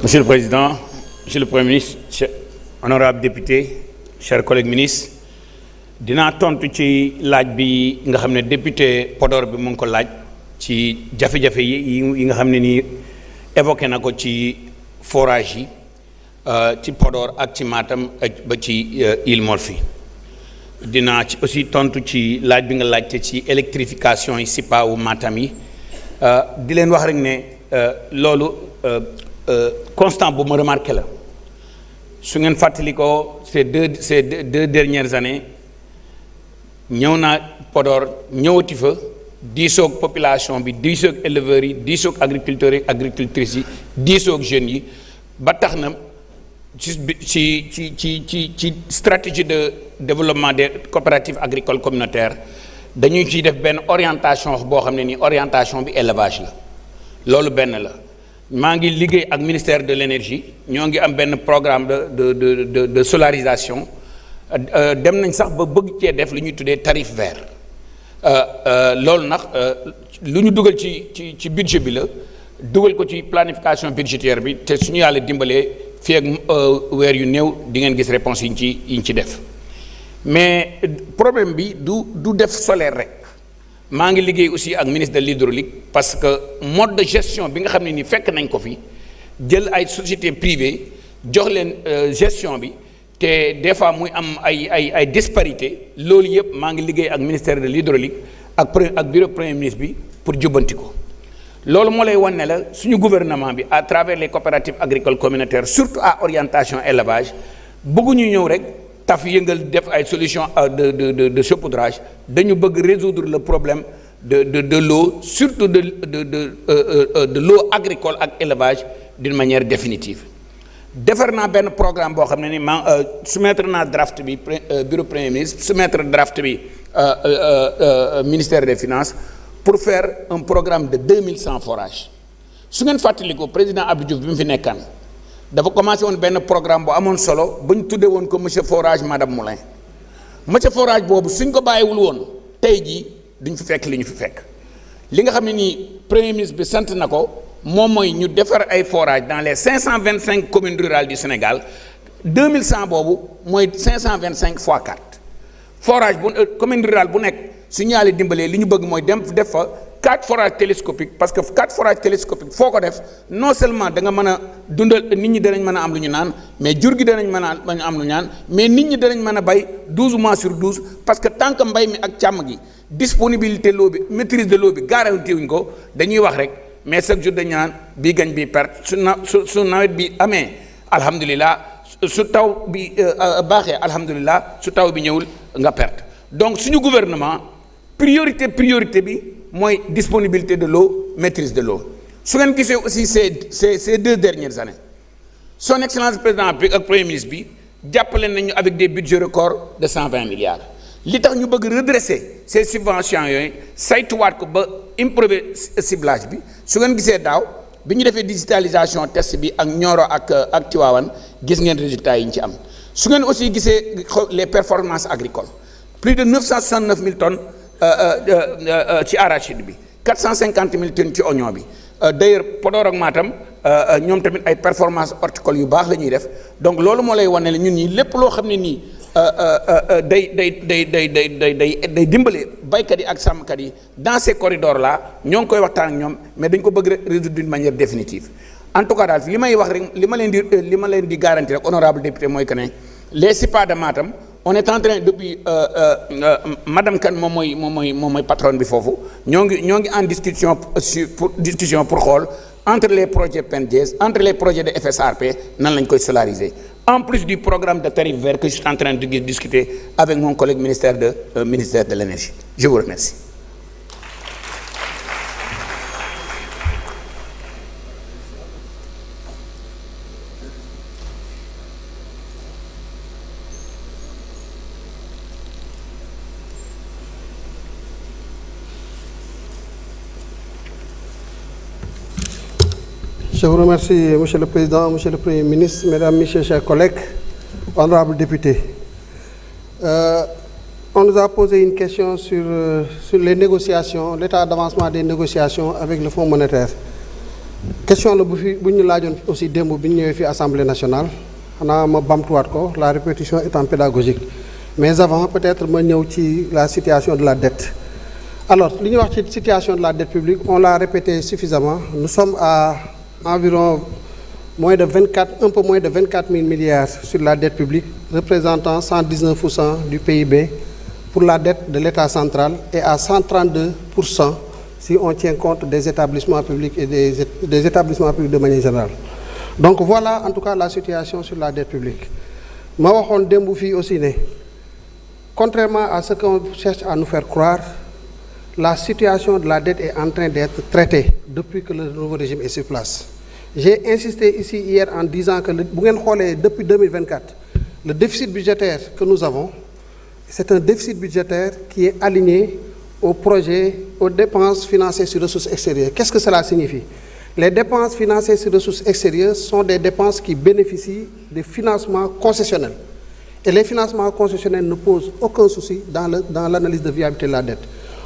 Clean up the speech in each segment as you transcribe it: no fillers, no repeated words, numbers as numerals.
Monsieur le Président, Monsieur le Premier ministre, honorables députés, chers collègues ministres, dinaa tontu ci laaj bi nga xam ne député Podor bi mu ngi ko laaj ci jafe-jafe yi nga xam ne nii évoqué na ko ci forage yi ci Podor ak ci Matam ba ci Île Morphée dinaa ci aussi tontu ci laaj bi nga laajte ci électrification yi SIPA wu Matam yi di leen wax rek ne loolu constant bu ma remarqué la su ngeen fàttali ko ces deux dernières années ñëw naa Podor ñëwati fa diisoog population bi diisoog éleveurs yi diisoog agriculteurs yi agricultrices yi diisoog jeunes yi ba tax na ci stratégie de développement des coopératives agricoles communautaires dañuy ciy def benn orientation boo xam ne nii orientation bi élevage la loolu benn la maa ngi liggéey ak ministère de l'énergie ñoo ngi am benn programme de solarisation dem nañ sax ba bëgg cee def lu ñuy tuddee tarif vert loolu nag lu ñu dugal ci budget bi la dugal ko ci planification budgétaire bi te suñu yàlla dimbalee fii ak weer yu néew di ngeen gis réponse yi ñu ci def mais problème bi du def solaire rek maa ngi liggéey aussi ak ministre de l'hydraulique parce que mode de gestion bi nga xam ne ni fekk nañ ko fi jël ay société privée jox leen gestion bi te des fois muy am ay disparité loolu yëpp maa ngi liggéey ak ministère de l'hydraulique ak bureau premier ministre bi pour jubbanti ko loolu moo lay wan ne la suñu gouvernement bi à travers les coopératives agricoles communautaires surtout à orientation élevage bëgguñu ñëw rek taf yëngal def ay solution de saupoudrage dañu bëgg résoudre le problème de l'eau surtout de l'eau agricole ak élevage d'une manière définitive defar naa benn programme boo xam ne ni soumettre naa draft bi bureau premier ministre soumettre draft bi ministère des finances pour faire un programme de 2100 forages su ngeen fàttaliku président Abdou Diouf bi mu fi nekkaan dafa commencé woon benn programme bu amoon solo bu ñu tuddee woon ko monsieur forage madame Moulin monsieur forage boobu suñ ko bàyyiwul woon tey jii duñ fi fekk li ñu fi fekk li nga xam ne nii premier ministre bi sant na ko moom mooy ñu defar ay forage dans les 525 communes rurales du Sénégal 2100 boobu mooy 525 fois 4 forage bu commune rurale bu nekk su ñu yàlla dimbalee li ñu bëgg mooy def fa 4 forages télescopiques parce que 4 forages télescopiques foo ko def non seulement da nga mën a dundal nit ñi danañ mën a am lu ñu naan mais jur gi danañ mën a am lu ñu naan mais nit ñi danañ mën a bay 12 mois sur 12 parce que tant que mbay mi ak càmm gi disponibilité l'eau bi maîtrise de l'eau bi garanti wuñ ko dañuy wax rek mais chaque jour dañu naan bii gañ bii perte su nawet bi amee alhamdulilah su taw bi baaxee alhamdulilah su taw bi ñëwul nga perte donc suñu gouvernement priorité bi mooy disponibilité de l'eau maîtrise de l'eau su ngeen gisee aussi ces 2 dernières années son excellence président bi ak premier ministre bi jàppale nañu avec des budgets records de 120 milliards li tax ñu bëgg redresser ces subventions yooyu saytuwaat ko ba improver ciblage bi su ngeen gisee daaw bi ñu defee digitalisation test bi ak Nioro ak Tivaouane gis ngeen résultats yi ñu ci am su ngeen aussi gisee les performances agricoles plus de 969 000 tonnes ci arachide bi 450 000 tonnes ci oignon bi d'ailleurs Podor ak Matam ñoom tamit ay performances horticoles yu baax la ñuy def donc loolu moo lay wane la ñun ñi lépp loo xam ne nii day dimbale baykat yi ak sàmmkat yi dans ces corridors là ñoo ngi koy waxtaan ak ñoom mais dañ ko bëgg résoudre d'une manière définitive en tout cas daal li may wax rek li ma leen di garantir rek honorable député mooy que ne les SIPA de Matam on est en train depuis madame Kane moom mooy patronne bi foofu ñoo ngi en discussion pour xool entre les projets PENDIES entre les projets de FSRP nan lañ koy solariser en plus du programme de tarif vert que je suis en train de discuter avec mon collègue ministère de l'énergie. Je vous remercie. Je vous remercie, Monsieur le Président, Monsieur le Premier ministre, Mesdames, Messieurs, chers collègues, honorables députés. On nous a posé une question sur les négociations, l'état d'avancement des négociations avec le Fonds monétaire. question la bu ñu laajoon aussi démb bi ñu ñëwee fii Assemblée nationale xanaa ma bamtuwaat ko, la répétition étant pédagogique. Mais avant peut-être ma ñëw ci la situation de la dette. Alors li ñuy wax ci situation de la dette publique, on l'a répété suffisamment. Nous sommes à environ un peu moins de 24 000 milliards sur la dette publique, représentant 119% du PIB pour la dette de l'État central et à 132% si on tient compte des établissements publics et des établissements publics de manière générale. Donc voilà en tout cas la situation sur la dette publique. Ma waxoon démb fii aussi ne, contrairement à ce qu'on cherche à nous faire croire, la situation de la dette est en train d'être traitée depuis que le nouveau régime est sur place. J'ai insisté ici hier en disant que depuis 2024, le déficit budgétaire que nous avons, c'est un déficit budgétaire qui est aligné aux projets, aux dépenses financées sur ressources extérieures. Qu'est-ce que cela signifie? Les dépenses financées sur ressources extérieures sont des dépenses qui bénéficient des financements concessionnels. Et les financements concessionnels ne posent aucun souci dans l'analyse de viabilité de la dette.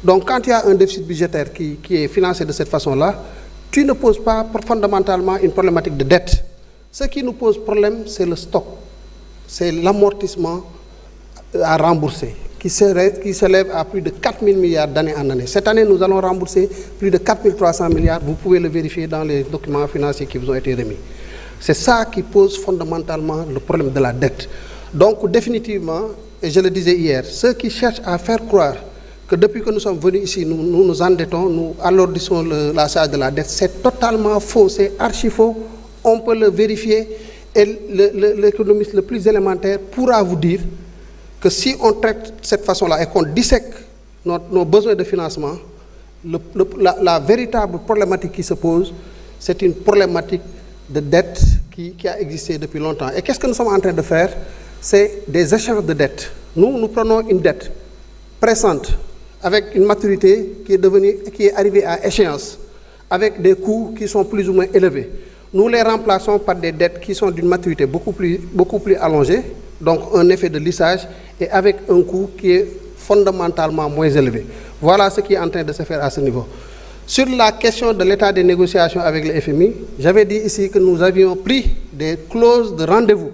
Donc quand il y a un déficit budgétaire qui est financé de cette façon-là, tu ne poses pas fondamentalement une problématique de dette. Ce qui nous pose problème, c'est le stock, c'est l'amortissement à rembourser, qui s'élève à plus de 4 000 milliards d'année en année. Cette année, nous allons rembourser plus de 4 300 milliards, vous pouvez le vérifier dans les documents financiers qui vous ont été remis. C'est ça qui pose fondamentalement le problème de la dette. Donc définitivement, et je le disais hier, ceux qui cherchent à faire croire que depuis que nous sommes venus ici, nous nous endettons, nous alourdissons la charge de la dette, c'est totalement faux, c'est archi faux, on peut le vérifier, et l'économiste le plus élémentaire pourra vous dire que si on traite de cette façon-là et qu'on dissèque nos besoins de financement, la véritable problématique qui se pose, c'est une problématique de dette qui a existé depuis longtemps. Et qu'est-ce que nous sommes en train de faire? C'est des échanges de dette. Nous prenons une dette pressante, avec une maturité qui est arrivée à échéance, avec des coûts qui sont plus ou moins élevés. Nous les remplaçons par des dettes qui sont d'une maturité beaucoup plus allongée, donc un effet de lissage, et avec un coût qui est fondamentalement moins élevé. Voilà ce qui est en train de se faire à ce niveau. Sur la question de l'état des négociations avec le FMI, j'avais dit ici que nous avions pris des clauses de rendez-vous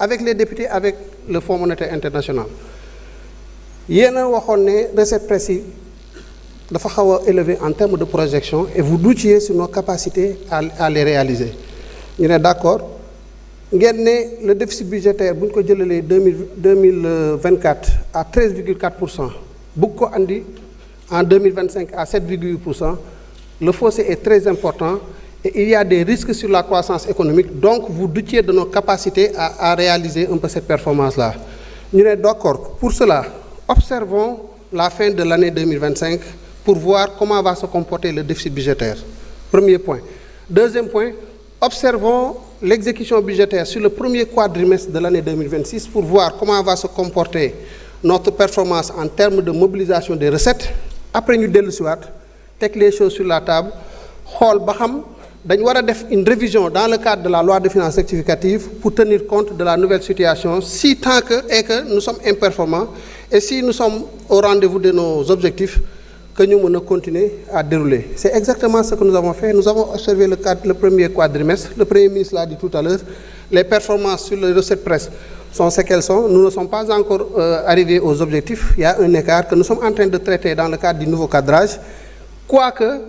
avec les députés, avec le Fonds monétaire international. Yéen a waxoon ne recette presse yi dafa xaw a élevé en termes de projection et vous doutiez sur nos capacités à les réaliser. Ñu ne d'accord ngeen ne le déficit budgétaire bu ñu ko jëlalee 2024 à 13,4%, bëgg ko andi en 2025 à 7,8%, le fossé est très important et il y a des risques sur la croissance économique, donc vous doutiez de nos capacités à réaliser un peu cette performance-là. Ñu ne d'accord, pour cela, observons la fin de l'année 2025 pour voir comment va se comporter le déficit budgétaire. Premier point. Deuxième point, observons l'exécution budgétaire sur le premier quadrimestre de l'année 2026 pour voir comment va se comporter notre performance en termes de mobilisation des recettes. Après ñu dellu siwaat teg les choses sur la table xool ba xam dañ war a def une révision dans le cadre de la loi de finances rectificative pour tenir compte de la nouvelle situation si tant que nous sommes imperformants et si nous sommes au rendez-vous de nos objectifs que ñu mën a continuer à dérouler. C'est exactement ce que nous avons fait. Nous avons observé le premier quadrimestre. Le Premier ministre l'a dit tout à l'heure. Les performances sur les recettes presse sont ce qu'elles sont. Nous ne sommes pas encore arrivés aux objectifs. Il y a un écart que nous sommes en train de traiter dans le cadre du nouveau cadrage. Quoique,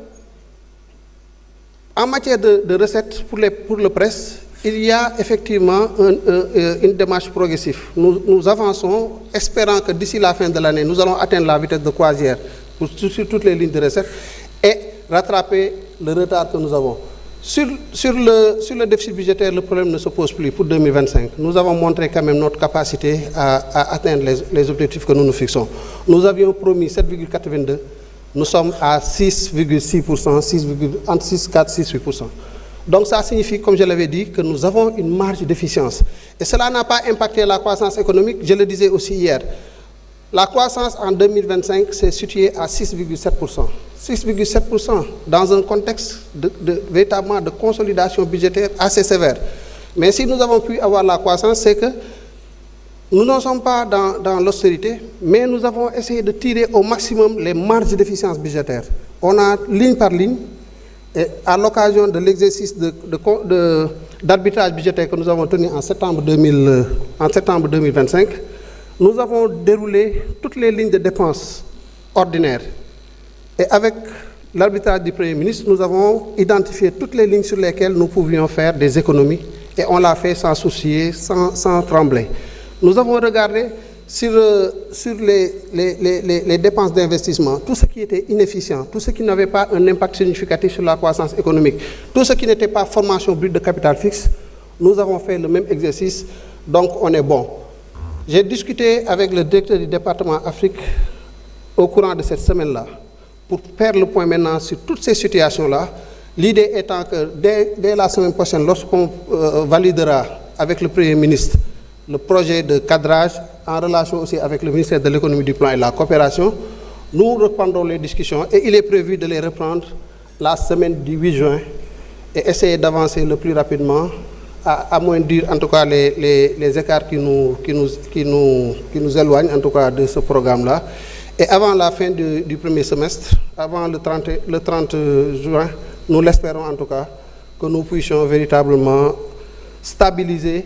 en matière de recettes pour le presse, il y a effectivement une démarche progressive. Nous avançons, espérant que d'ici la fin de l'année, nous allons atteindre la vitesse de croisière sur toutes les lignes de recettes et rattraper le retard que nous avons. Sur le déficit budgétaire, le problème ne se pose plus pour 2025. Nous avons montré quand même notre capacité à atteindre les objectifs que nous nous fixons. Nous avions promis 7,82. Nous sommes à 6,6%, entre 6,4 et 6,8%. Donc ça signifie, comme je l'avais dit, que nous avons une marge d'efficience. Et cela n'a pas impacté la croissance économique, je le disais aussi hier. La croissance en 2025 s'est située à 6,7%. 6,7% dans un contexte véritablement de consolidation budgétaire assez sévère. Mais si nous avons pu avoir la croissance, c'est que nous ne sommes pas dans l'austérité, mais nous avons essayé de tirer au maximum les marges d'efficience budgétaire. On a ligne par ligne Et à l'occasion de l'exercice d'arbitrage budgétaire que nous avons tenu en septembre 2025, nous avons déroulé toutes les lignes de dépenses ordinaires. Et avec l'arbitrage du Premier ministre, nous avons identifié toutes les lignes sur lesquelles nous pouvions faire des économies. Et on l'a fait sans soucier, sans trembler. Nous avons regardé sur les dépenses d'investissement, tout ce qui était inefficient, tout ce qui n'avait pas un impact significatif sur la croissance économique, tout ce qui n'était pas formation brute de capital fixe, nous avons fait le même exercice, donc on est bon. J'ai discuté avec le directeur du département Afrique au courant de cette semaine-là pour faire le point maintenant sur toutes ces situations-là. L'idée étant que dès la semaine prochaine, lorsqu'on validera avec le Premier ministre le projet de cadrage en relation aussi avec le ministère de l'économie, du plan et de la coopération, nous reprendrons les discussions et il est prévu de les reprendre la semaine du 8 juin et essayer d'avancer le plus rapidement, à amoindrir en tout cas les écarts qui nous éloignent en tout cas de ce programme-là. Et avant la fin du premier semestre, avant le 30 juin, nous l'espérons en tout cas, que nous puissions véritablement stabiliser,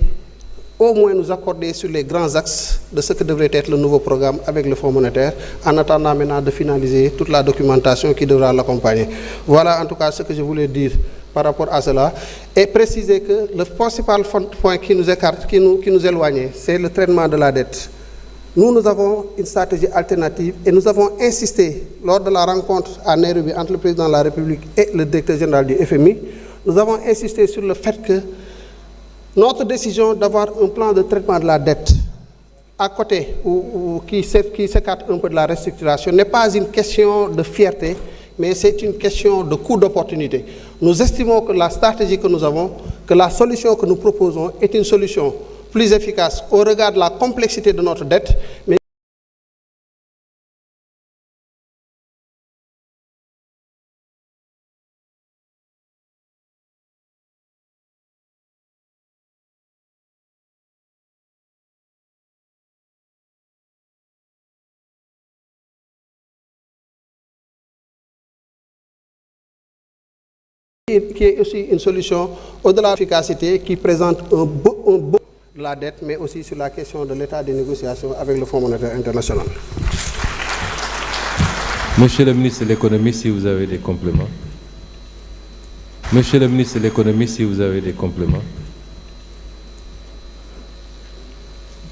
au moins nous accorder sur les grands axes de ce que devrait être le nouveau programme avec le Fonds monétaire, en attendant maintenant de finaliser toute la documentation qui devra l'accompagner. Voilà en tout cas ce que je voulais dire par rapport à cela, et préciser que le principal point qui nous écarte, qui nous éloigne, c'est le traitement de la dette. Nous avons une stratégie alternative et nous avons insisté lors de la rencontre à Nairobi entre le président de la République et le directeur général du FMI. Nous avons insisté sur le fait que notre décision d'avoir un plan de traitement de la dette à côté ou qui s'écarte un peu de la restructuration n'est pas une question de fierté, mais c'est une question de coût d'opportunité. Nous estimons que la stratégie que nous avons, que la solution que nous proposons est une solution plus efficace au regard de la complexité de notre dette, mais qui est aussi une solution au-delà de l'efficacité qui présente un beau de la dette, mais aussi sur la question de l'état des négociations avec le Fonds monétaire international. Monsieur le ministre de l'économie, si vous avez des compléments. Monsieur le ministre de l'économie, si vous avez des compléments.